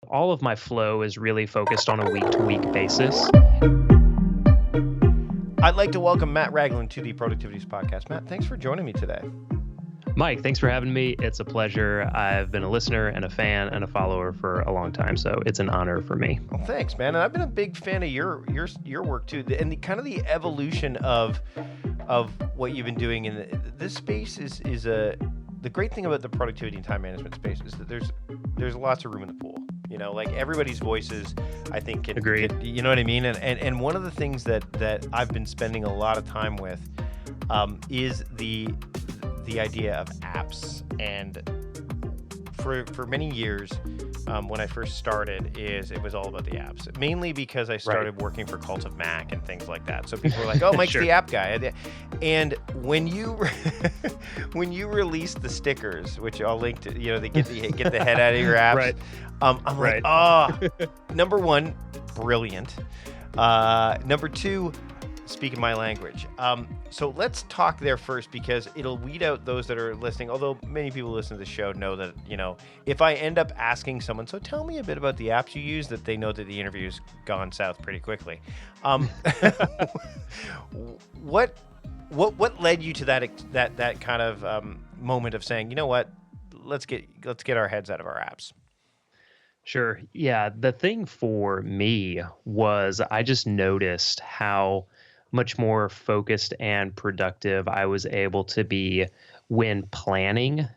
of my flow is really focused on a week-to-week basis. I'd like to welcome Matt Ragland to the Productivityist Podcast. Matt, thanks for joining me today. Mike, thanks for having me. It's a pleasure. I've been a listener and a fan and a follower for a long time, so it's an honor for me. Well, thanks, man. And I've been a big fan of your work too, and the evolution of what you've been doing in this space is the great thing about the productivity and time management space is that there's lots of room in the pool. You know, like everybody's voices, I think, Agreed. you know what I mean? And one of the things that I've been spending a lot of time with is the idea of apps. And for many years, when I first started, it was all about the apps. Mainly because I started working for Cult of Mac and things like that. So people were like, "Oh, Mike's Sure. the app guy." And when you released the stickers, which I'll link to, you know, they get the head out of your apps. Right. I'm Right. like, number one, brilliant. Number two, speaking my language. So let's talk there first, because it'll weed out those that are listening. Although many people listen to the show know that, you know, if I end up asking someone, so tell me a bit about the apps you use, that they know that the interview's gone south pretty quickly. What led you to that kind of moment of saying, you know what, let's get our heads out of our apps? Sure. Yeah. The thing for me was I just noticed how much more focused and productive I was able to be when planning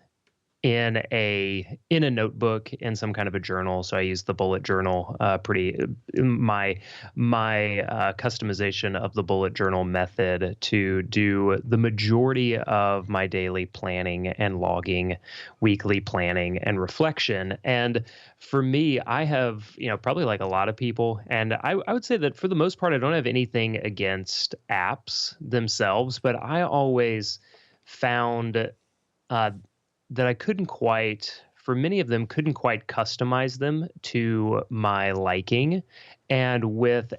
in a notebook, in some kind of a journal. So I use the bullet journal. My customization of the bullet journal method to do the majority of my daily planning and logging, weekly planning and reflection. And for me, I have, probably like a lot of people, and I would say that for the most part, I don't have anything against apps themselves, but I always found that I for many of them, couldn't quite customize them to my liking. And with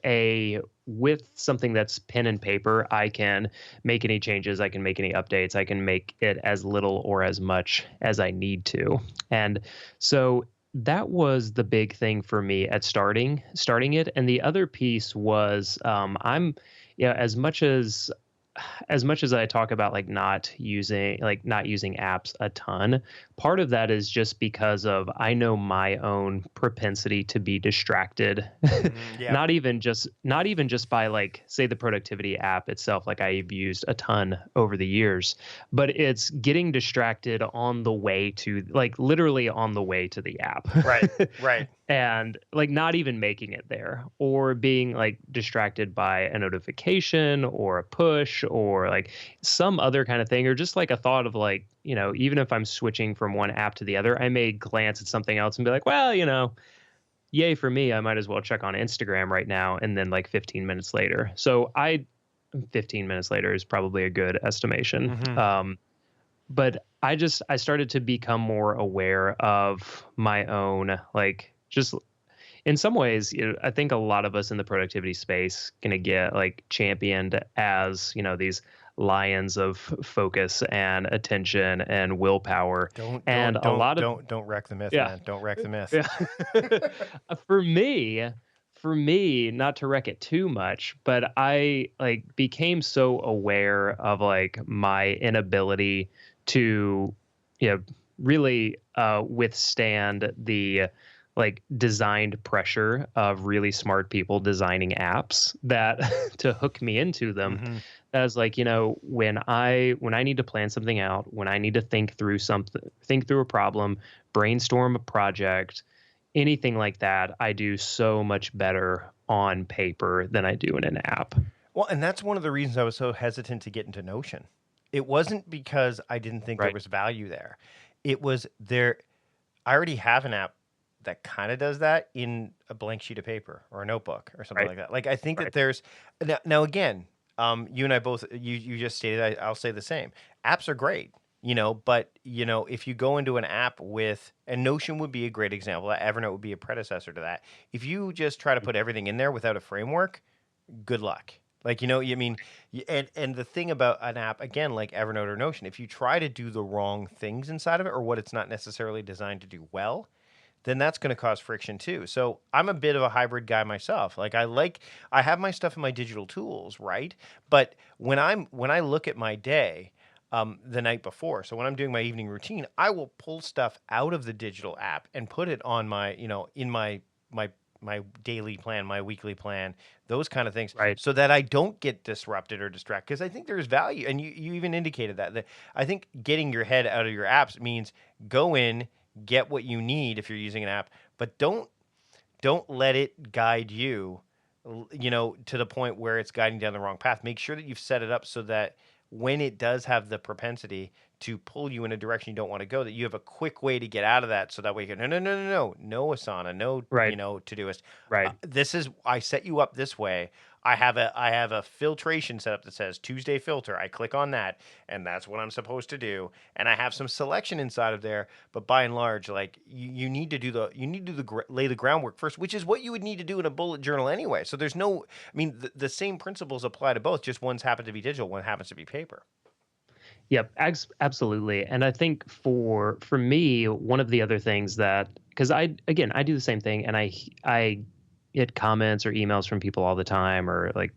something that's pen and paper, I can make any changes, I can make any updates, I can make it as little or as much as I need to. And so that was the big thing for me at starting it. And the other piece was as much as I talk about not using apps a ton, part of that is just because of I know my own propensity to be distracted. Yeah. not even just by say the productivity app itself, I've used a ton over the years, but it's getting distracted on the way to literally on the way to the app. Right. And not even making it there, or being distracted by a notification or a push or some other kind of thing, or just a thought of even if I'm switching from one app to the other, I may glance at something else and be like, well, yay for me, I might as well check on Instagram right now. And then 15 minutes later. So 15 minutes later is probably a good estimation. Mm-hmm. But I started to become more aware of my own, just in some ways, I think a lot of us in the productivity space gonna get championed as, these lions of focus and attention and willpower. Don't wreck the myth, man. Don't wreck the myth. Yeah. For me, not to wreck it too much, but I became so aware of my inability to, really withstand the designed pressure of really smart people designing apps that to hook me into them. Mm-hmm. As when I need to plan something out, when I need to think through a problem, brainstorm a project, anything like that, I do so much better on paper than I do in an app. Well, and that's one of the reasons I was so hesitant to get into Notion. It wasn't because I didn't think there was value there. It was there. I already have an app that kind of does that in a blank sheet of paper or a notebook or something like that. I think that there's now again, you and I both, you just stated, I'll say the same. Apps are great, but if you go into an app and Notion would be a great example. Evernote would be a predecessor to that. If you just try to put everything in there without a framework, good luck. And the thing about an app, again, like Evernote or Notion, if you try to do the wrong things inside of it or what it's not necessarily designed to do well, then that's going to cause friction too. So I'm a bit of a hybrid guy myself. Like I have my stuff in my digital tools, right? But when I look at my day, the night before, so when I'm doing my evening routine, I will pull stuff out of the digital app and put it on my, in my daily plan, my weekly plan, those kind of things, Right. so that I don't get disrupted or distracted. Because I think there's value, and you even indicated that I think getting your head out of your apps means go in, get what you need if you're using an app, but don't let it guide you, to the point where it's guiding down the wrong path. Make sure that you've set it up so that when it does have the propensity to pull you in a direction you don't want to go, that you have a quick way to get out of that. So that way you go, no, Asana, no, Right. Todoist. Right. I set you up this way. I have a filtration set up that says Tuesday filter. I click on that, and that's what I'm supposed to do. And I have some selection inside of there, but by and large, like you need to lay the groundwork first, which is what you would need to do in a bullet journal anyway. So there's no, I mean, the same principles apply to both. Just one's happen to be digital, one happens to be paper. Yep, absolutely. And I think for me, one of the other things that, because I do the same thing, and I get comments or emails from people all the time, or like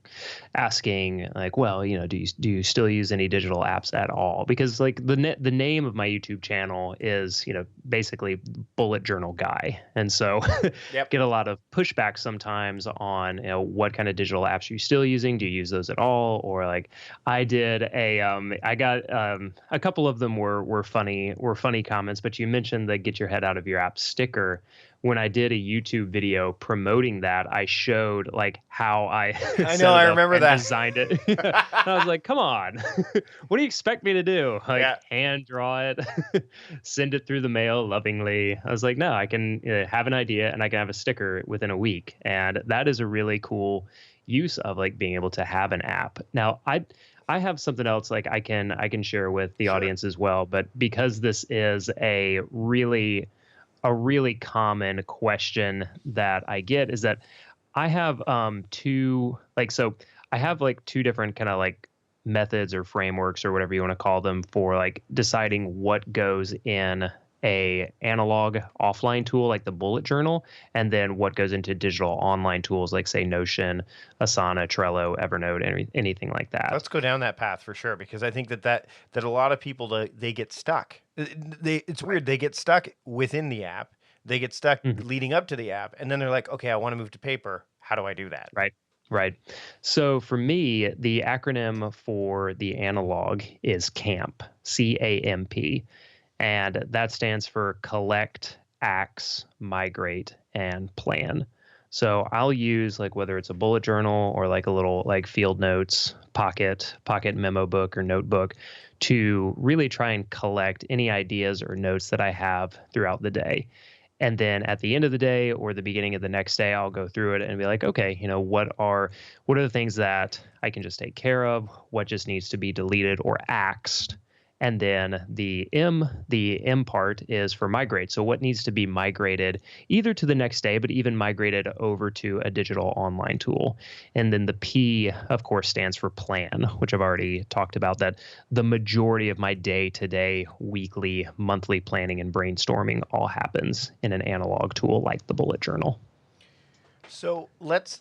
asking like, well, do you still use any digital apps at all? Because like the name of my YouTube channel is, basically bullet journal guy. And so Yep. get a lot of pushback sometimes on, what kind of digital apps are you still using? Do you use those at all? Or like I got a couple of them were funny comments, but you mentioned the get your head out of your app sticker. When I did a YouTube video promoting that, I showed like how I I know, I remember that. designed it. I was like, come on, what do you expect me to do? Like hand draw it, send it through the mail lovingly. I was like, no, I can have an idea and I can have a sticker within a week. And that is a really cool use of like being able to have an app. Now, I have something else like I can share with the audience as well, but because this is a really common question that I get, is that I have two different kind of like methods or frameworks or whatever you want to call them for like deciding what goes in a analog offline tool like the bullet journal, and then what goes into digital online tools like say Notion, Asana, Trello, Evernote, anything like that. Let's go down that path for sure, because I think that a lot of people, they get stuck. It's weird. They get stuck within the app. They get stuck leading up to the app, and then they're like, okay, I want to move to paper. How do I do that? Right. So for me, the acronym for the analog is CAMP, CAMP. And that stands for collect, axe, migrate, and plan. So I'll use like whether it's a bullet journal or like a little like field notes, pocket memo book or notebook to really try and collect any ideas or notes that I have throughout the day. And then at the end of the day or the beginning of the next day, I'll go through it and be like, okay, what are the things that I can just take care of? What just needs to be deleted or axed? And then the M part is for migrate. So what needs to be migrated either to the next day, but even migrated over to a digital online tool. And then the P, of course, stands for plan, which I've already talked about, that the majority of my day-to-day, weekly, monthly planning and brainstorming all happens in an analog tool like the bullet journal. So let's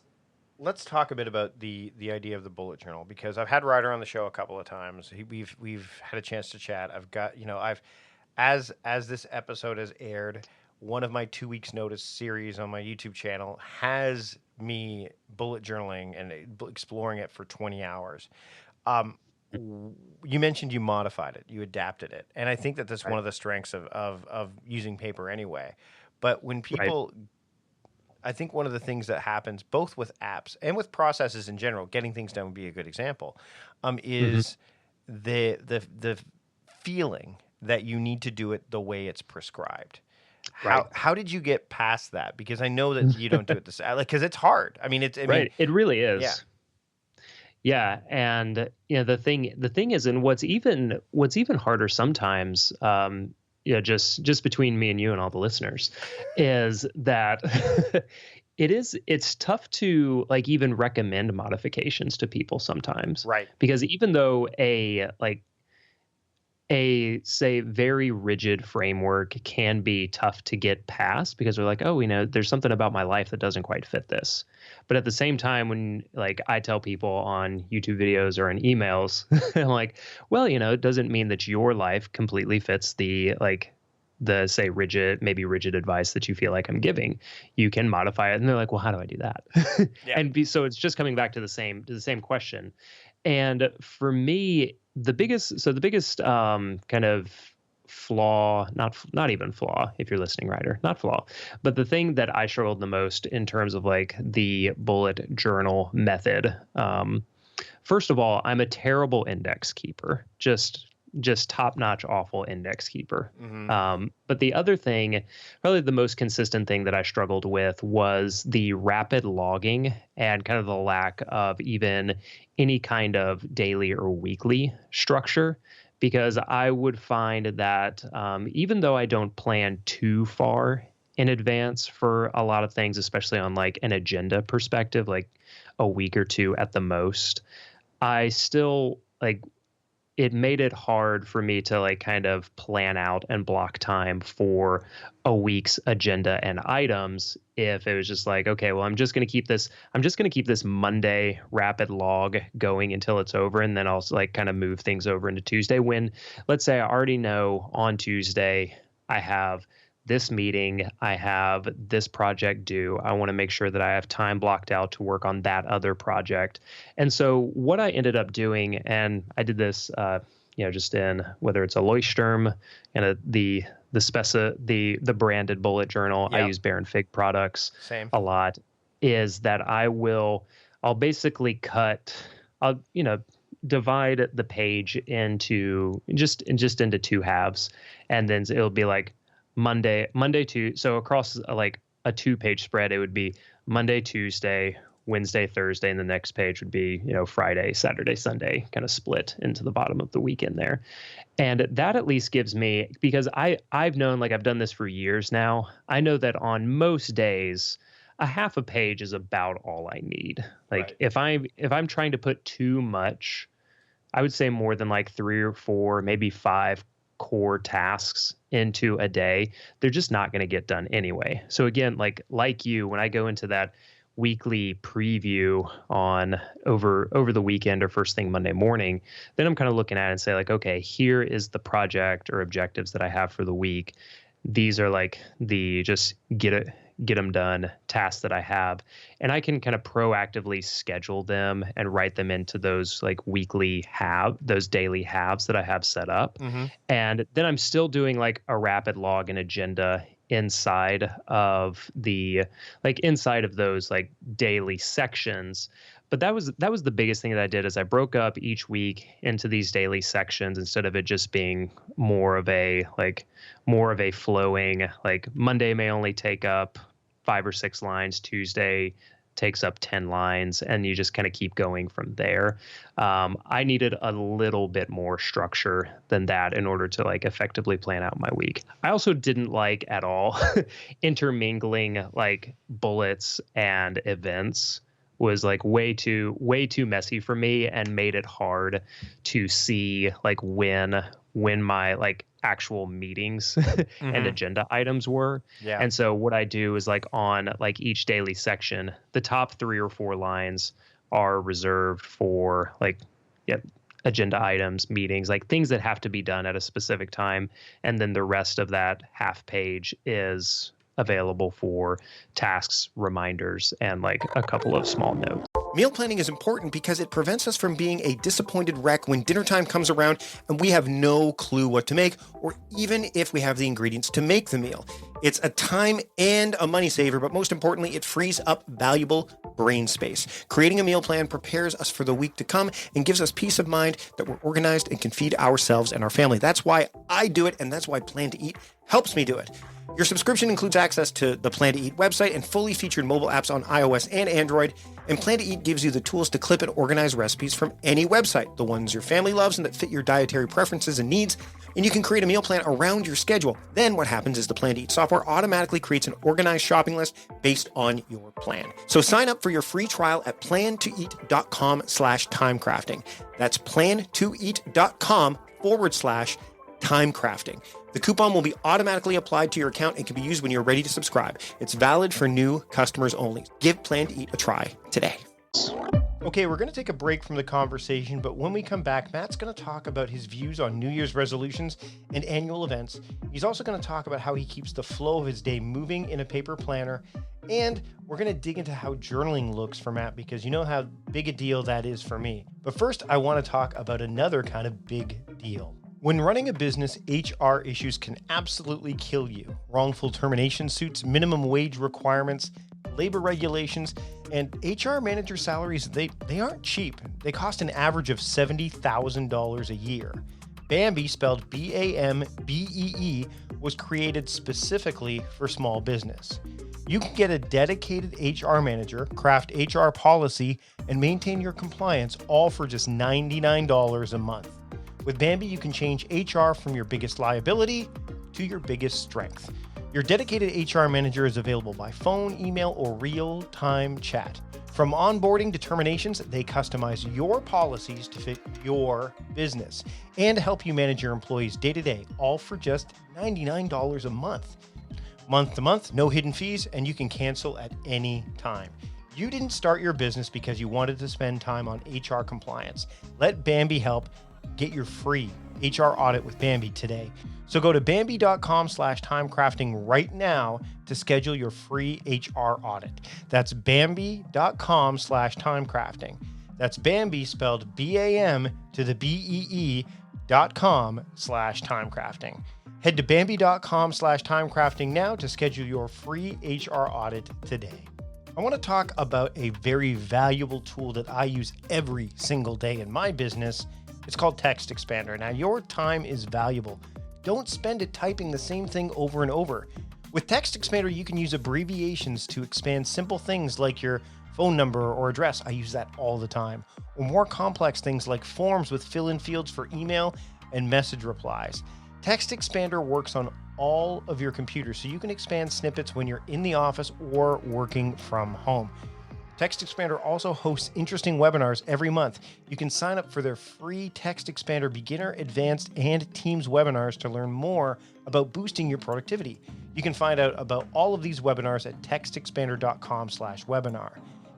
talk a bit about the idea of the bullet journal, because I've had Ryder on the show a couple of times. We've had a chance to chat. I've got, as this episode has aired, one of my 2 weeks notice series on my YouTube channel has me bullet journaling and exploring it for 20 hours. You mentioned you modified it, you adapted it. And I think that that's one of the strengths of using paper anyway. But when people, I think one of the things that happens both with apps and with processes in general, getting things done would be a good example, is the feeling that you need to do it the way it's prescribed. How did you get past that? Because I know that you don't do it because it's hard. I mean, it really is. Yeah. And the thing is, and what's even harder sometimes, just between me and you and all the listeners, is that it's tough to like even recommend modifications to people sometimes. Right. Because even though a, say, very rigid framework can be tough to get past because we're like, oh, there's something about my life that doesn't quite fit this. But at the same time, when like I tell people on YouTube videos or in emails, I'm like, well, it doesn't mean that your life completely fits the say rigid advice that you feel like I'm giving. You can modify it. And they're like, well, how do I do that? Yeah. So it's just coming back to the same question. And for me, the biggest kind of flaw, not even flaw, if you're listening, Ryder, not flaw, but the thing that I struggled the most in terms of like the bullet journal method. First of all, I'm a terrible index keeper, just top-notch awful index keeper. But the other thing, probably the most consistent thing that I struggled with was the rapid logging and kind of the lack of even any kind of daily or weekly structure. Because I would find that even though I don't plan too far in advance for a lot of things, especially on like an agenda perspective, like a week or two at the most, I still it made it hard for me to like kind of plan out and block time for a week's agenda and items if it was just like, okay, well, I'm just going to keep this Monday rapid log going until it's over. And then I'll like kind of move things over into Tuesday when, let's say I already know on Tuesday, I have this meeting, I have this project due. I want to make sure that I have time blocked out to work on that other project. And so what I ended up doing, and I did this, just in whether it's a Leuchtturm and the branded bullet journal. Yep. I use Bear and Fig products Same. a lot. Is that I'll basically divide the page into into two halves, and then it'll be like Monday to, so across like a 2-page spread, it would be Monday, Tuesday, Wednesday, Thursday, and the next page would be, Friday, Saturday, Sunday, kind of split into the bottom of the weekend there. And that at least gives me, because I've known, like I've done this for years now, I know that on most days, a half a page is about all I need. Like right. if I'm trying to put too much, I would say more than like 3 or 4, maybe 5 core tasks into a day, they're just not going to get done anyway. So again, like you, when I go into that weekly preview on over the weekend or first thing Monday morning, then I'm kind of looking at it and say like, okay, here is the project or objectives that I have for the week. These are like the just get them done tasks that I have, and I can kind of proactively schedule them and write them into those like those daily halves that I have set up. Mm-hmm. And then I'm still doing like a rapid log and agenda inside of those like daily sections. But that was the biggest thing that I did is I broke up each week into these daily sections instead of it just being more of a flowing, like Monday may only take up 5 or 6 lines, Tuesday takes up 10 lines, and you just kind of keep going from there. I needed a little bit more structure than that in order to like effectively plan out my week. I also didn't like at all intermingling like bullets and events. Was like way too messy for me and made it hard to see like when my like actual meetings and agenda items were. Yeah. And so what I do is like on like each daily section, the top 3 or 4 lines are reserved for like agenda items, meetings, like things that have to be done at a specific time. And then the rest of that half page is available for tasks, reminders, and like a couple of small notes. Meal planning is important because it prevents us from being a disappointed wreck when dinner time comes around and we have no clue what to make, or even if we have the ingredients to make the meal. It's a time and a money saver, but most importantly, it frees up valuable brain space. Creating a meal plan prepares us for the week to come and gives us peace of mind that we're organized and can feed ourselves and our family. That's why I do it, and that's why Plan to Eat helps me do it. Your subscription includes access to the Plan to Eat website and fully featured mobile apps on iOS and Android. And Plan to Eat gives you the tools to clip and organize recipes from any website, the ones your family loves and that fit your dietary preferences and needs. And you can create a meal plan around your schedule. Then what happens is the Plan to Eat software automatically creates an organized shopping list based on your plan. So sign up for your free trial at plantoeat.com/timecrafting. That's plantoeat.com/timecrafting. time crafting. The coupon will be automatically applied to your account and can be used when you're ready to subscribe. It's valid for new customers only. Give Plan to Eat a try today. Okay, we're going to take a break from the conversation, but when we come back, Matt's going to talk about his views on New Year's resolutions and annual events. He's also going to talk about how he keeps the flow of his day moving in a paper planner, and we're going to dig into how journaling looks for Matt, because you know how big a deal that is for me. But first, I want to talk about another kind of big deal. When running a business, HR issues can absolutely kill you. Wrongful termination suits, minimum wage requirements, labor regulations, and HR manager salaries, they aren't cheap. They cost an average of $70,000 a year. Bambee, spelled B-A-M-B-E-E, was created specifically for small business. You can get a dedicated HR manager, craft HR policy, and maintain your compliance, all for just $99 a month. With Bambee, you can change HR from your biggest liability to your biggest strength. Your dedicated HR manager is available by phone, email, or real-time chat. From onboarding to terminations, they customize your policies to fit your business and help you manage your employees day-to-day, all for just $99 a month. Month to month, no hidden fees, and you can cancel at any time. You didn't start your business because you wanted to spend time on HR compliance. Let Bambee help. Get your free HR audit with Bambee today. So go to Bambee.com/timecrafting right now to schedule your free HR audit. That's Bambee.com/timecrafting. That's Bambee, spelled B-A-M to the BEE.com/timecrafting. Head to Bambee.com/timecrafting now to schedule your free HR audit today. I want to talk about a very valuable tool that I use every single day in my business. It's called Text Expander. Now, your time is valuable. Don't spend it typing the same thing over and over. With Text Expander, you can use abbreviations to expand simple things like your phone number or address. I use that all the time. Or more complex things like forms with fill-in fields for email and message replies. Text Expander works on all of your computers, so you can expand snippets when you're in the office or working from home. Text Expander also hosts interesting webinars every month. You can sign up for their free Text Expander Beginner, Advanced, and Teams webinars to learn more about boosting your productivity. You can find out about all of these webinars at textexpander.com/webinar.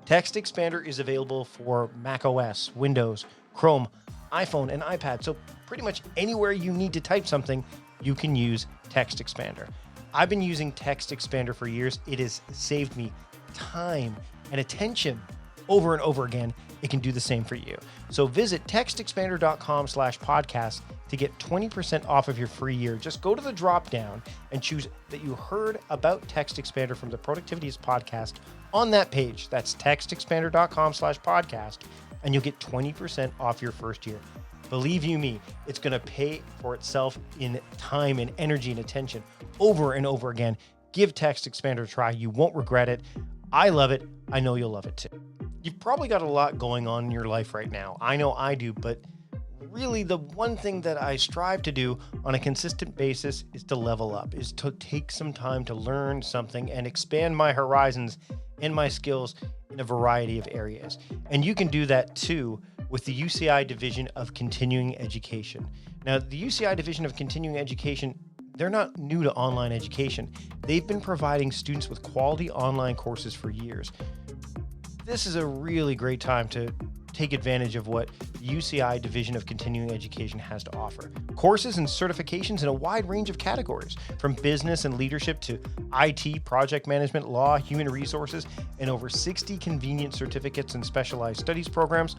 Text Expander is available for macOS, Windows, Chrome, iPhone, and iPad. So pretty much anywhere you need to type something, you can use Text Expander. I've been using Text Expander for years. It has saved me time and attention over and over again. It can do the same for you. So visit textexpander.com/podcast to get 20% off of your free year. Just go to the drop down and choose that you heard about Text Expander from the Productivityist Podcast on that page. That's textexpander.com/podcast, and you'll get 20% off your first year. Believe you me, it's going to pay for itself in time and energy and attention over and over again. Give Text Expander a try. You won't regret it. I love it. I know you'll love it too. You've probably got a lot going on in your life right now. I know I do, but really the one thing that I strive to do on a consistent basis is to level up, is to take some time to learn something and expand my horizons and my skills in a variety of areas. And you can do that too with the UCI Division of Continuing Education. Now, the UCI Division of Continuing Education, they're not new to online education. They've been providing students with quality online courses for years. This is a really great time to take advantage of what the UCI Division of Continuing Education has to offer. Courses and certifications in a wide range of categories, from business and leadership to IT, project management, law, human resources, and over 60 convenient certificates and specialized studies programs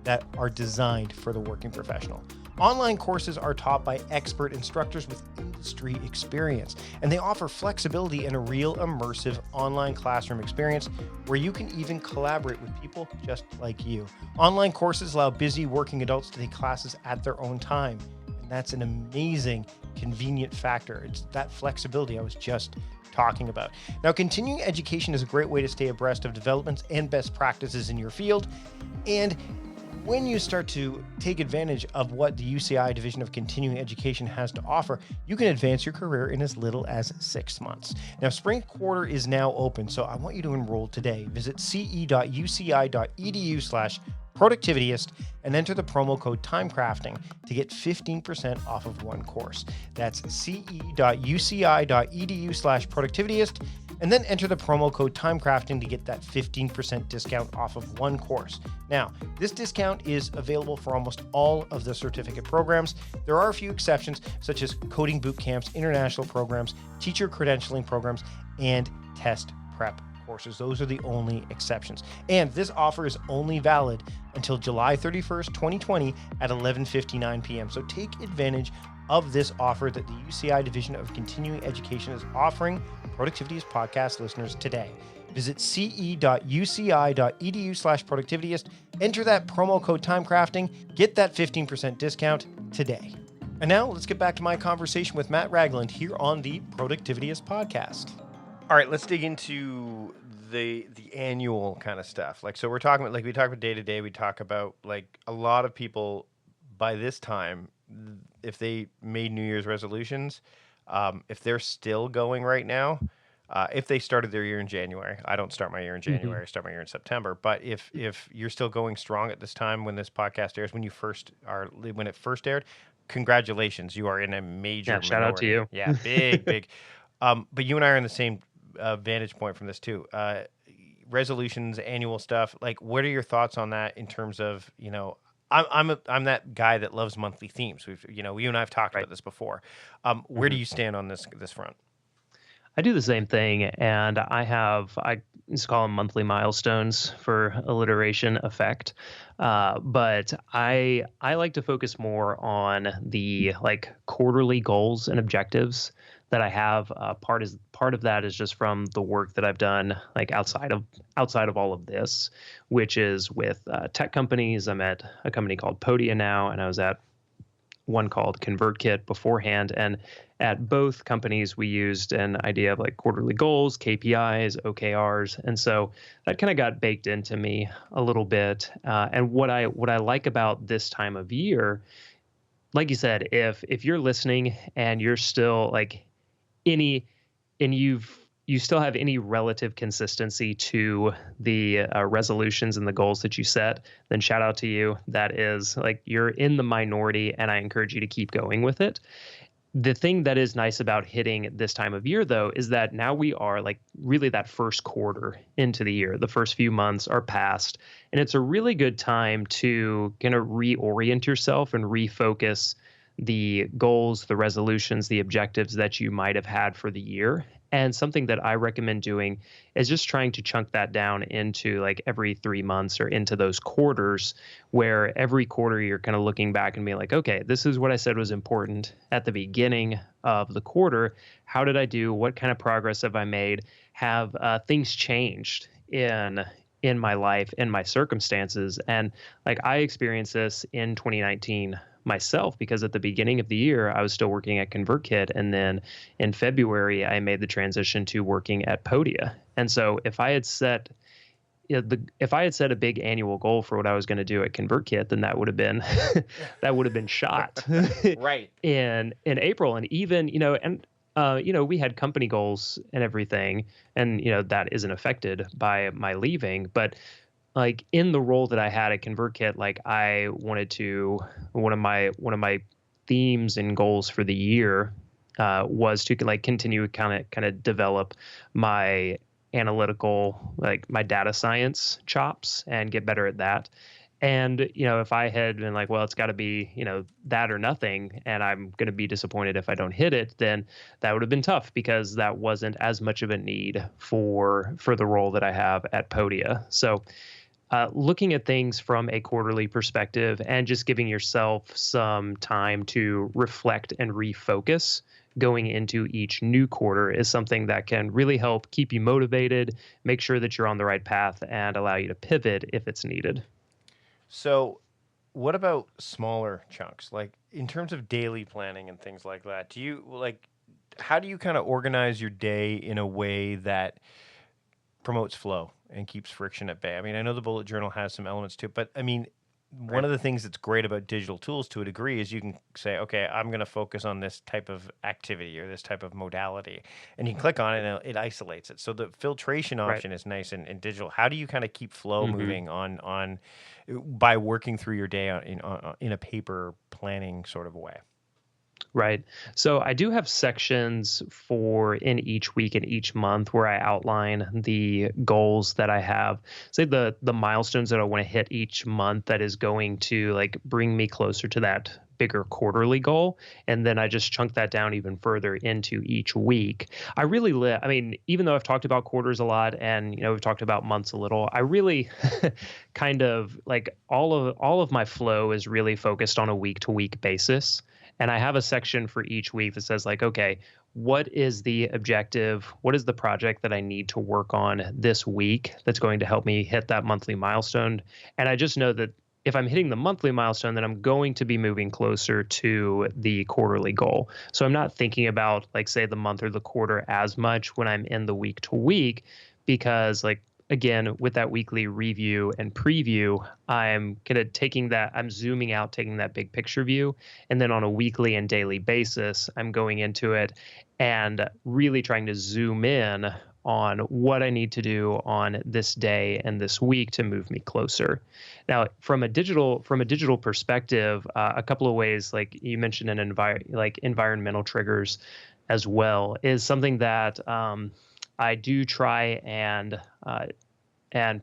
that are designed for the working professional. Online courses are taught by expert instructors with industry experience, and they offer flexibility and a real immersive online classroom experience where you can even collaborate with people just like you. Online courses allow busy working adults to take classes at their own time, and that's an amazing, convenient factor. It's that flexibility I was just talking about. Now, continuing education is a great way to stay abreast of developments and best practices in your field, and when you start to take advantage of what the UCI Division of Continuing Education has to offer, you can advance your career in as little as 6 months. Now, spring quarter is now open, so I want you to enroll today. Visit ce.uci.edu/Productivityist Productivityist and enter the promo code TIMECRAFTING to get 15% off of one course. That's ce.uci.edu/productivityist, and then enter the promo code TIMECRAFTING to get that 15% discount off of one course. Now, this discount is available for almost all of the certificate programs. There are a few exceptions, such as coding boot camps, international programs, teacher credentialing programs, and test prep courses. Those are the only exceptions. And this offer is only valid until July 31st, 2020 at 11:59 p.m. So take advantage of this offer that the UCI Division of Continuing Education is offering Productivityist Podcast listeners today. Visit ce.uci.edu/productivityist, enter that promo code TIMECRAFTING, get that 15% discount today. And now let's get back to my conversation with Matt Ragland here on the Productivityist Podcast. All right, let's dig into the annual kind of stuff. Like, so we're talking about, like, we talk about day to day. We talk about, like, a lot of people by this time, if they made New Year's resolutions, if they're still going right now, if they started their year in January, I don't start my year in January, I start my year in September. But if you're still going strong at this time when this podcast airs, when it first aired, congratulations, you are in a major shout out to you. Yeah, big. But you and I are in the same vantage point from this too. Resolutions, annual stuff. Like, what are your thoughts on that in terms of, you know, I'm that guy that loves monthly themes. You and I have talked about this before. Where do you stand on this front? I do the same thing, and I just call them monthly milestones for alliteration effect. But I like to focus more on the quarterly goals and objectives that I have. Part of that is just from the work that I've done, like outside of all of this, which is with tech companies. I'm at a company called Podia now, and I was at one called ConvertKit beforehand. And at both companies, we used an idea of like quarterly goals, KPIs, OKRs. And so that kind of got baked into me a little bit. And what I like about this time of year, like you said, if you're listening and you're still you still have any relative consistency to the resolutions and the goals that you set, then shout out to you. That is you're in the minority, and I encourage you to keep going with it. The thing that is nice about hitting this time of year, though, is that now we are really that first quarter into the year. The first few months are past, and it's a really good time to kind of reorient yourself and refocus the goals, the resolutions, the objectives that you might have had for the year. And something that I recommend doing is just trying to chunk that down into every 3 months or into those quarters, where every quarter you're kind of looking back and being like, okay, this is what I said was important at the beginning of the quarter. How did I do? What kind of progress have I made? Have things changed in my life, in my circumstances? And I experienced this in 2019 myself, because at the beginning of the year, I was still working at ConvertKit. And then in February, I made the transition to working at Podia. And so if I had set a big annual goal for what I was going to do at ConvertKit, then that would have been shot right in April. And even, we had company goals and everything, and, that isn't affected by my leaving. But in the role that I had at ConvertKit, I wanted to, one of my themes and goals for the year was to continue kind of develop my analytical, my data science chops and get better at that. And, if I had been well, it's got to be, that or nothing, and I'm going to be disappointed if I don't hit it, then that would have been tough, because that wasn't as much of a need for the role that I have at Podia. So looking at things from a quarterly perspective and just giving yourself some time to reflect and refocus going into each new quarter is something that can really help keep you motivated, make sure that you're on the right path, and allow you to pivot if it's needed. So what about smaller chunks? In terms of daily planning and things like that, do you how do you kind of organize your day in a way that promotes flow and keeps friction at bay? I mean, I know the bullet journal has some elements to it, but I mean, one of the things that's great about digital tools to a degree is you can say, okay, I'm going to focus on this type of activity or this type of modality. And you can click on it and it isolates it. So the filtration option is nice in digital. How do you kind of keep flow moving on by working through your day in a paper planning sort of way? Right. So I do have sections for in each week and each month where I outline the goals that I have, say the milestones that I want to hit each month that is going to like bring me closer to that bigger quarterly goal. And then I just chunk that down even further into each week. I really I mean, even though I've talked about quarters a lot and, we've talked about months a little, I really kind of like all of my flow is really focused on a week to week basis. And I have a section for each week that says like, okay, what is the objective? What is the project that I need to work on this week that's going to help me hit that monthly milestone? And I just know that if I'm hitting the monthly milestone, then I'm going to be moving closer to the quarterly goal. So I'm not thinking about like, say, the month or the quarter as much when I'm in the week to week, because like, again, with that weekly review and preview, I'm kind of I'm zooming out, taking that big picture view. And then on a weekly and daily basis, I'm going into it and really trying to zoom in on what I need to do on this day and this week to move me closer. Now, from a digital perspective, a couple of ways, like you mentioned, environmental triggers as well, is something that I do try and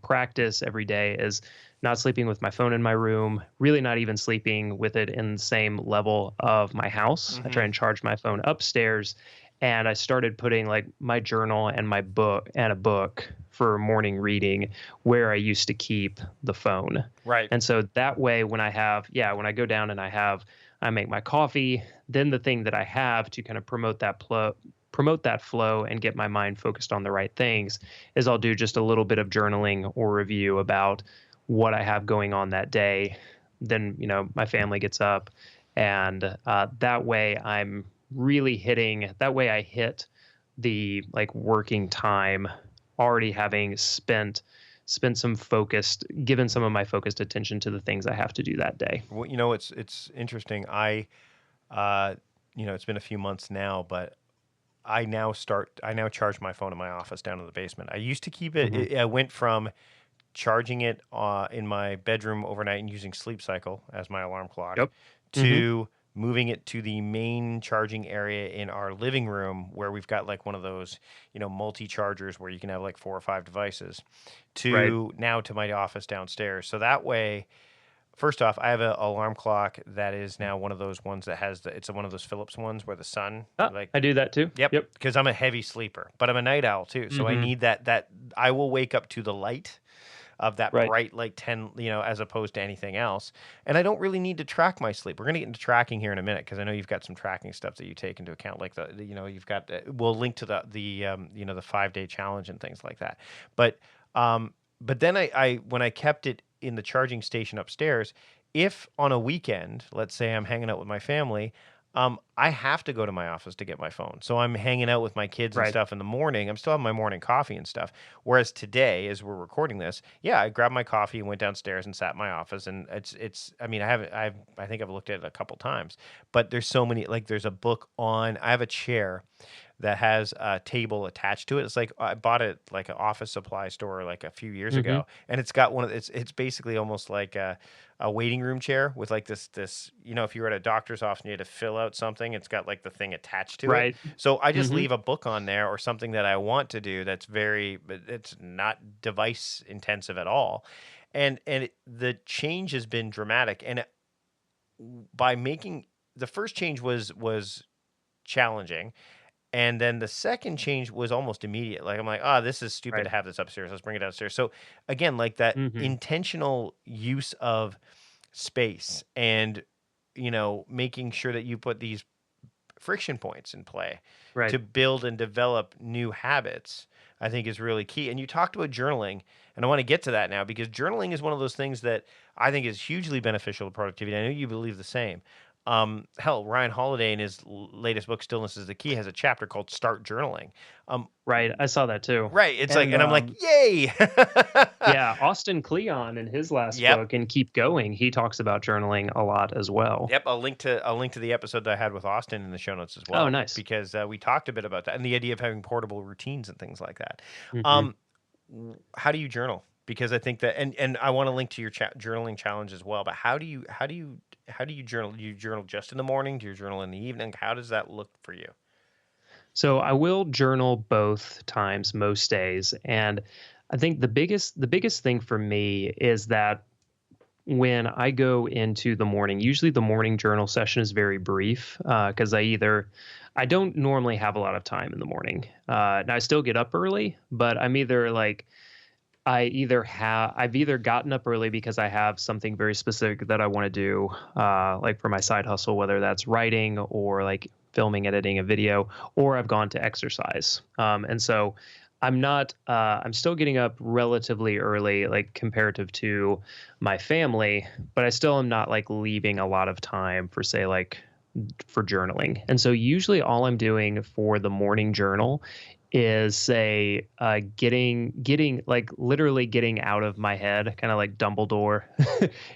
practice every day, is not sleeping with my phone in my room, really not even sleeping with it in the same level of my house. I try and charge my phone upstairs. And I started putting like my journal and my book and a book for morning reading where I used to keep the phone. Right. And so that way when I go down and I make my coffee, then the thing that I have to kind of promote that flow and get my mind focused on the right things is I'll do just a little bit of journaling or review about what I have going on that day. Then, my family gets up, and that way I hit the like working time already having given some of my focused attention to the things I have to do that day. Well, it's interesting. It's been a few months now, but I now charge my phone in my office down in the basement. I used to keep it. I went from charging it in my bedroom overnight and using Sleep Cycle as my alarm clock to moving it to the main charging area in our living room where we've got like one of those, multi-chargers where you can have like 4 or 5 devices now to my office downstairs. So that way, first off, I have an alarm clock that is now one of those ones that has it's one of those Philips ones where the sun. I do that too. Yep. Because I'm a heavy sleeper, but I'm a night owl too. So I need that I will wake up to the light of that bright like 10, as opposed to anything else. And I don't really need to track my sleep. We're going to get into tracking here in a minute because I know you've got some tracking stuff that you take into account, like you've got we'll link to the 5-day challenge and things like that. But then I when I kept it in the charging station upstairs, if on a weekend, let's say I'm hanging out with my family, I have to go to my office to get my phone. So I'm hanging out with my kids and stuff in the morning. I'm still having my morning coffee and stuff. Whereas today, as we're recording this, I grabbed my coffee and went downstairs and sat in my office. And it's. I mean, I think I've looked at it a couple times, but there's so many. Like, there's a book on. I have a chair that has a table attached to it. It's like I bought it like an office supply store like a few years ago, and it's got it's basically almost like a waiting room chair with like this if you were at a doctor's office and you had to fill out something, it's got like the thing attached to it. So I just leave a book on there or something that I want to do that's it's not device intensive at all, and the change has been dramatic. And by making the first change was challenging. And then the second change was almost immediate. Like, I'm like, this is stupid to have this upstairs. Let's bring it downstairs. So again, like that intentional use of space and, making sure that you put these friction points in play to build and develop new habits, I think is really key. And you talked about journaling, and I want to get to that now because journaling is one of those things that I think is hugely beneficial to productivity. I know you believe the same. Hell, Ryan Holiday in his latest book, Stillness is the Key, has a chapter called Start Journaling. Right. I saw that too. Right. It's and I'm like, yay. Yeah. Austin Kleon in his last book and Keep Going, he talks about journaling a lot as well. Yep. I'll link to the episode that I had with Austin in the show notes as well. Oh, nice. Because we talked a bit about that and the idea of having portable routines and things like that. How do you journal? Because I think that, and I want to link to your journaling challenge as well. But how do you journal? Do you journal just in the morning? Do you journal in the evening? How does that look for you? So I will journal both times, most days, and I think the biggest thing for me is that when I go into the morning, usually the morning journal session is very brief because I don't normally have a lot of time in the morning. Now I still get up early, but I'm either like. I've either gotten up early because I have something very specific that I want to do, like for my side hustle, whether that's writing or like filming, editing a video, or I've gone to exercise. And so I'm still getting up relatively early, like comparative to my family, but I still am not like leaving a lot of time for say like for journaling. And so usually all I'm doing for the morning journal is say getting like literally getting out of my head, kind of like Dumbledore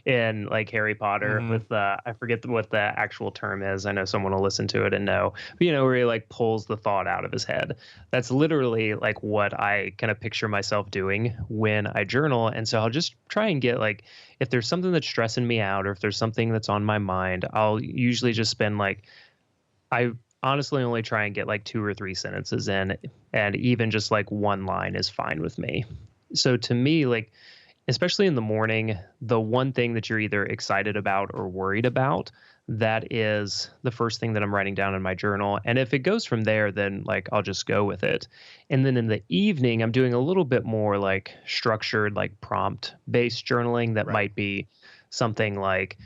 in like Harry Potter with I forget what the actual term is. I know someone will listen to it and know, but, where he like pulls the thought out of his head. That's literally like what I kind of picture myself doing when I journal. And so I'll just try and get like, if there's something that's stressing me out or if there's something that's on my mind, I'll usually just spend like, I honestly only try and get like 2 or 3 sentences in, and even just like one line is fine with me. So to me, like, especially in the morning, the one thing that you're either excited about or worried about, that is the first thing that I'm writing down in my journal. And if it goes from there, then like I'll just go with it. And then in the evening, I'm doing a little bit more like structured, like prompt based journaling that might be something like,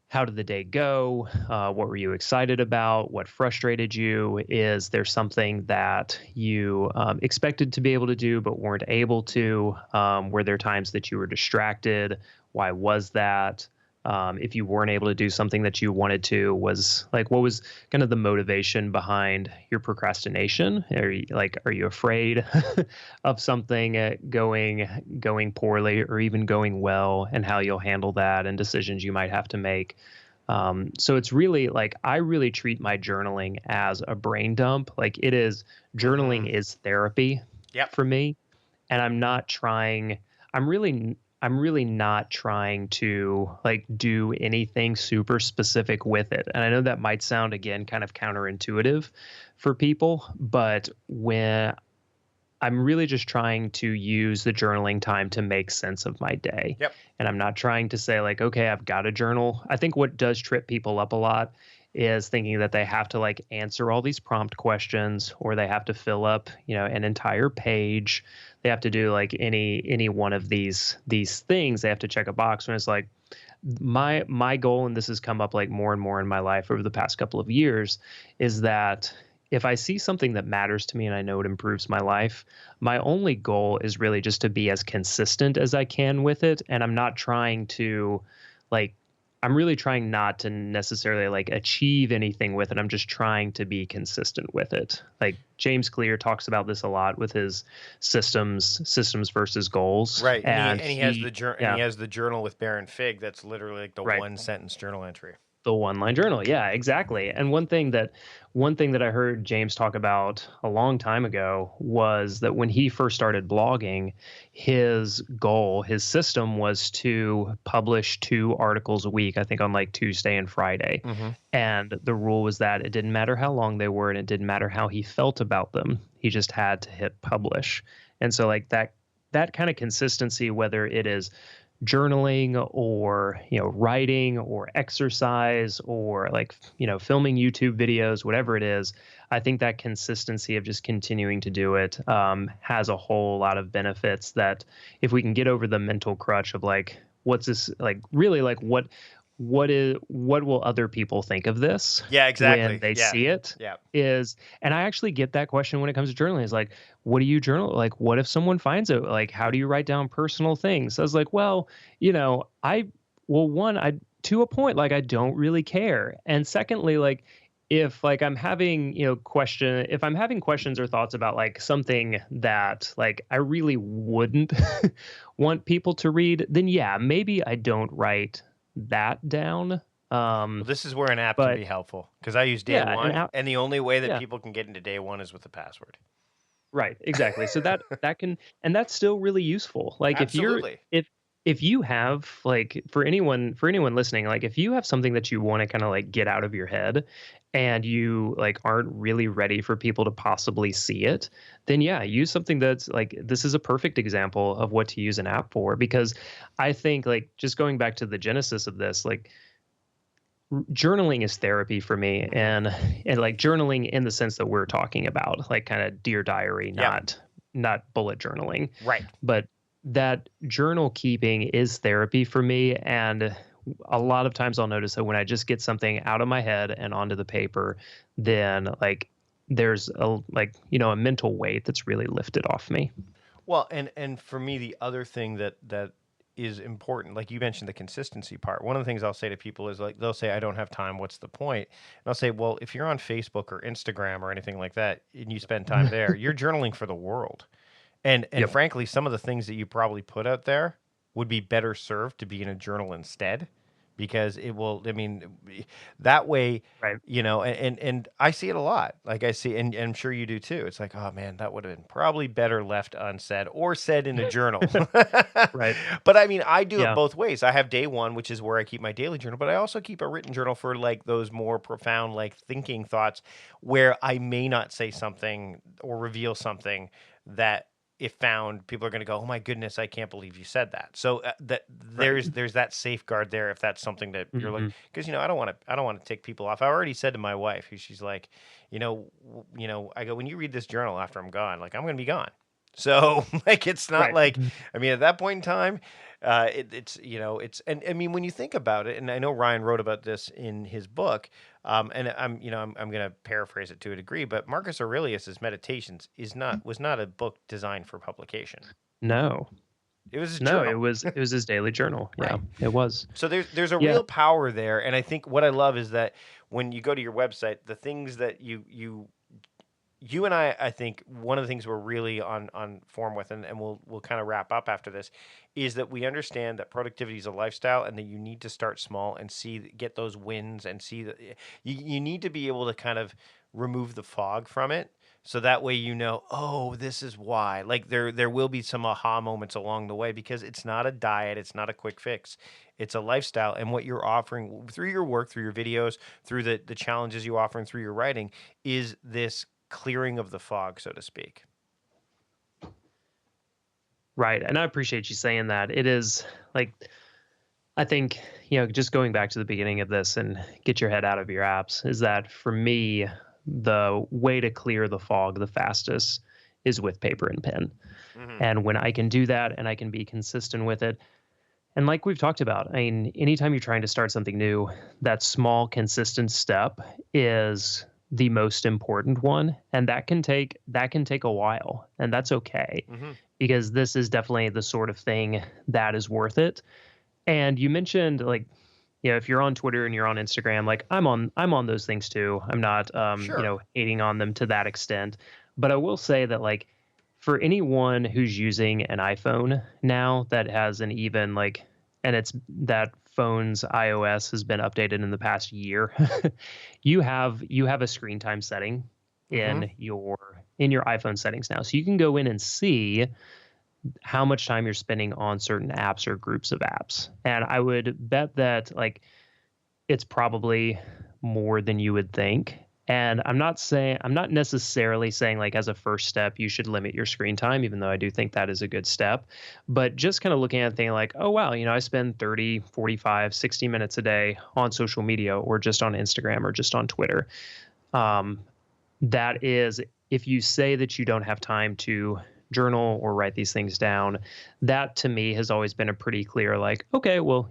how did the day go? What were you excited about? What frustrated you? Is there something that you expected to be able to do but weren't able to? Were there times that you were distracted? Why was that? If you weren't able to do something that you wanted to, was like, what was kind of the motivation behind your procrastination? Are you afraid of something going poorly or even going well, and how you'll handle that and decisions you might have to make? So it's really like, I really treat my journaling as a brain dump. Like journaling is therapy for me. And I'm really not trying to like do anything super specific with it. And I know that might sound, again, kind of counterintuitive for people, but when I'm really just trying to use the journaling time to make sense of my day. And I'm not trying to say like, okay, I've got to journal. I think what does trip people up a lot is thinking that they have to like answer all these prompt questions, or they have to fill up, an entire page. They have to do like any one of these things. They have to check a box. And it's like, my goal, and this has come up like more and more in my life over the past couple of years, is that if I see something that matters to me and I know it improves my life, my only goal is really just to be as consistent as I can with it. And I'm not trying to I'm really trying not to necessarily like achieve anything with it. I'm just trying to be consistent with it. Like James Clear talks about this a lot with his systems versus goals. Right. And he has the journal with Baron Fig. That's literally like the 1-sentence journal entry. The one-line journal. Yeah, exactly. And one thing that I heard James talk about a long time ago was that when he first started blogging, his system was to publish 2 articles a week, I think on like Tuesday and Friday. And the rule was that it didn't matter how long they were and it didn't matter how he felt about them. He just had to hit publish. And so like that kind of consistency, whether it is journaling or writing or exercise or like filming YouTube videos, whatever it is, I think that consistency of just continuing to do it has a whole lot of benefits. That if we can get over the mental crutch of like, what's this, like really like what will other people think of this? Yeah, exactly. When they see it and I actually get that question when it comes to journaling. Is like, what do you journal? Like, what if someone finds it? Like, how do you write down personal things? I was like, well, to a point, like I don't really care. And secondly, like if like I'm having, if I'm having questions or thoughts about like something that like I really wouldn't want people to read, then yeah, maybe I don't write that down. Well, this is where an app can But be helpful because I use Day yeah, One, and the only way that yeah, people can get into Day One is with a password. right, exactly. So that can, and that's still really useful. Like Absolutely. if you have like for anyone listening, like if you have something that you want to kind of like get out of your head and you like aren't really ready for people to possibly see it, then yeah, use something that's like this is a perfect example of what to use an app for, because I think like just going back to the genesis of this, like journaling is therapy for me, and like journaling in the sense that we're talking about, like kind of Dear Diary, not bullet journaling. Right. But that journal keeping is therapy for me. And a lot of times I'll notice that when I just get something out of my head and onto the paper, then like there's a a mental weight that's really lifted off me. Well, and for me, the other thing that is important, like you mentioned the consistency part. One of the things I'll say to people is like they'll say, I don't have time, what's the point? And I'll say, well, if you're on Facebook or Instagram or anything like that and you spend time there, you're journaling for the world. And Yep. frankly, some of the things that you probably put out there would be better served to be in a journal instead, because it will, I mean, that way, Right. and I see it a lot. Like I see, and I'm sure you do too. It's like, oh man, that would have been probably better left unsaid or said in a journal. Right. But I mean, I do Yeah. it both ways. I have Day One, which is where I keep my daily journal, but I also keep a written journal for like those more profound, like thinking thoughts where I may not say something or reveal something that if found, people are going to go, oh my goodness, I can't believe you said that. So that there's that safeguard there if that's something that you're like, because I don't want to tick people off. I already said to my wife, who she's like, I go, when you read this journal after I'm gone, like I'm going to be gone. So like it's not like, I mean, at that point in time, it's and I mean when you think about it, and I know Ryan wrote about this in his book, and I'm going to paraphrase it to a degree, but Marcus Aurelius's Meditations was not a book designed for publication. No. It was his journal. it was his daily journal. Yeah, it was. So there's a real power there, and I think what I love is that when you go to your website, the things that you and I think one of the things we're really on form with, and we'll kind of wrap up after this, is that we understand that productivity is a lifestyle, and that you need to start small and get those wins, and see that you need to be able to kind of remove the fog from it. So that way, oh, this is why. Like there will be some aha moments along the way, because it's not a diet, it's not a quick fix. It's a lifestyle, and what you're offering through your work, through your videos, through the challenges you offer, and through your writing is this clearing of the fog, so to speak. Right. And I appreciate you saying that. It is like, I think, just going back to the beginning of this and get your head out of your apps, is that for me, the way to clear the fog the fastest is with paper and pen. And when I can do that and I can be consistent with it, and like we've talked about, I mean, anytime you're trying to start something new, that small, consistent step is the most important one, and that can take a while, and that's okay, because this is definitely the sort of thing that is worth it. And you mentioned like, if you're on Twitter and you're on Instagram, like I'm on those things too. I'm not hating on them to that extent, but I will say that like for anyone who's using an iPhone now that has an even like, and it's that phone's iOS has been updated in the past year, you have a screen time setting in your iPhone settings now. So you can go in and see how much time you're spending on certain apps or groups of apps. And I would bet that like it's probably more than you would think. And I'm not necessarily saying like as a first step, you should limit your screen time, even though I do think that is a good step. But just kind of looking at a thing like, oh, wow, I spend 30, 45, 60 minutes a day on social media or just on Instagram or just on Twitter. That is, if you say that you don't have time to journal or write these things down, that to me has always been a pretty clear like, okay, well,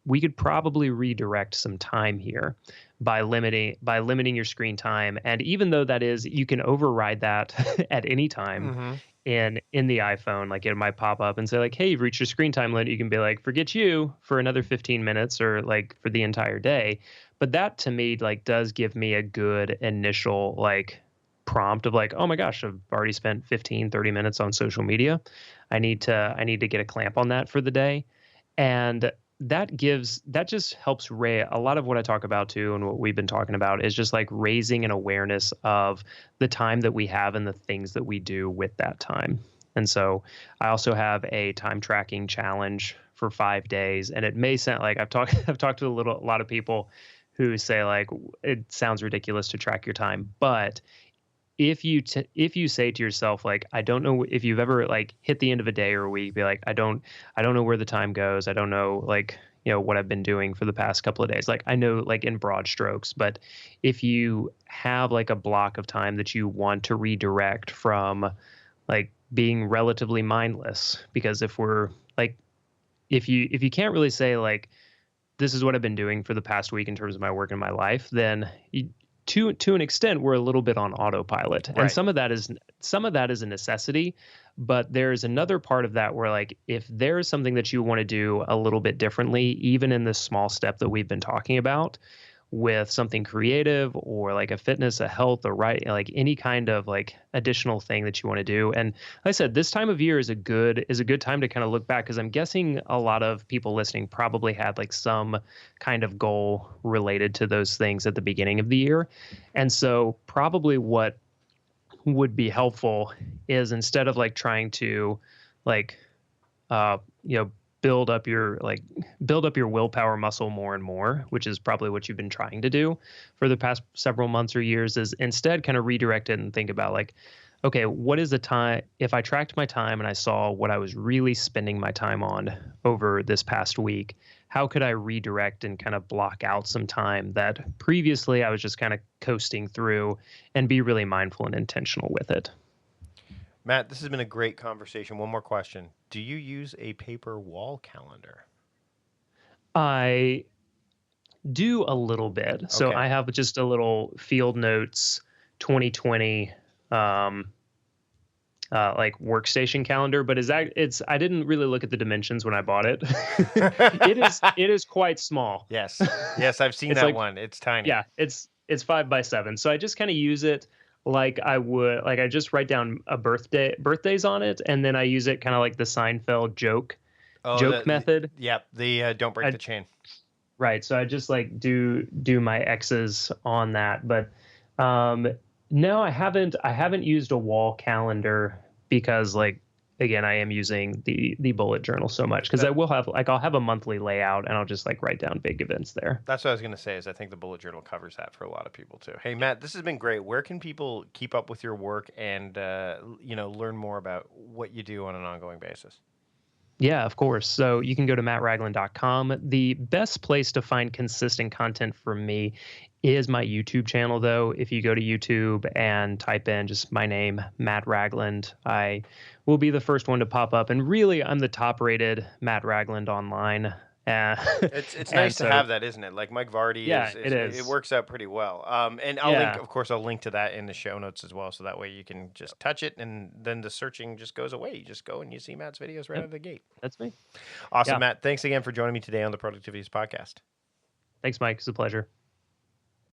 we could probably redirect some time here by limiting your screen time. And even though that is, you can override that at any time in the iPhone, like it might pop up and say like, hey, you've reached your screen time limit. You can be like, forget you for another 15 minutes or like for the entire day. But that to me like does give me a good initial like prompt of like, oh my gosh, I've already spent 15, 30 minutes on social media. I need to get a clamp on that for the day. And that just helps a lot of what I talk about too, and what we've been talking about is just like raising an awareness of the time that we have and the things that we do with that time. And so I also have a time tracking challenge for 5 days, and it may sound like I've talked to a lot of people who say like it sounds ridiculous to track your time, but if you say to yourself like, I don't know if you've ever like hit the end of a day or a week, be like, I don't know where the time goes. I don't know like, what I've been doing for the past couple of days. Like I know like in broad strokes, but if you have like a block of time that you want to redirect from like being relatively mindless, because if you can't really say like, this is what I've been doing for the past week in terms of my work and my life, then to an extent, we're a little bit on autopilot. Right. And some of that is a necessity, but there's another part of that where like, if there's something that you want to do a little bit differently, even in this small step that we've been talking about with something creative or like a fitness, a health, or right, like any kind of like additional thing that you want to do. And like I said, this time of year is a good time to kind of look back, because I'm guessing a lot of people listening probably had like some kind of goal related to those things at the beginning of the year. And so probably what would be helpful is, instead of like trying to like, build up your willpower muscle more and more, which is probably what you've been trying to do for the past several months or years, is instead kind of redirect it and think about like, okay, what is the time? If I tracked my time and I saw what I was really spending my time on over this past week, how could I redirect and kind of block out some time that previously I was just kind of coasting through, and be really mindful and intentional with it? Matt, this has been a great conversation. One more question. Do you use a paper wall calendar? I do a little bit. So I have just a little Field Notes 2020 like workstation calendar, but I didn't really look at the dimensions when I bought it. It is quite small. Yes, I've seen that one. It's tiny. Yeah, it's 5x7. So I just kind of use it like I would, like I just write down birthdays on it, and then I use it kind of like the Seinfeld joke method. Yep, the don't break the chain. Right. So I just like do my X's on that, but no, I haven't used a wall calendar, because like, again, I am using the bullet journal so much, because I'll have a monthly layout, and I'll just like write down big events there. That's what I was going to say, is I think the bullet journal covers that for a lot of people too. Hey, Matt, this has been great. Where can people keep up with your work and, learn more about what you do on an ongoing basis? Yeah, of course. So you can go to mattragland.com. The best place to find consistent content from me is my YouTube channel, though. If you go to YouTube and type in just my name, Matt Ragland, I will be the first one to pop up. And really, I'm the top-rated Matt Ragland online. It's nice to have that, isn't it? Like Mike Vardy, it is. It works out pretty well. And I'll link to that in the show notes as well, so that way you can just touch it, and then the searching just goes away. You just go and you see Matt's videos right out of the gate. That's me. Awesome, Matt. Thanks again for joining me today on the Productivityist Podcast. Thanks, Mike. It's a pleasure.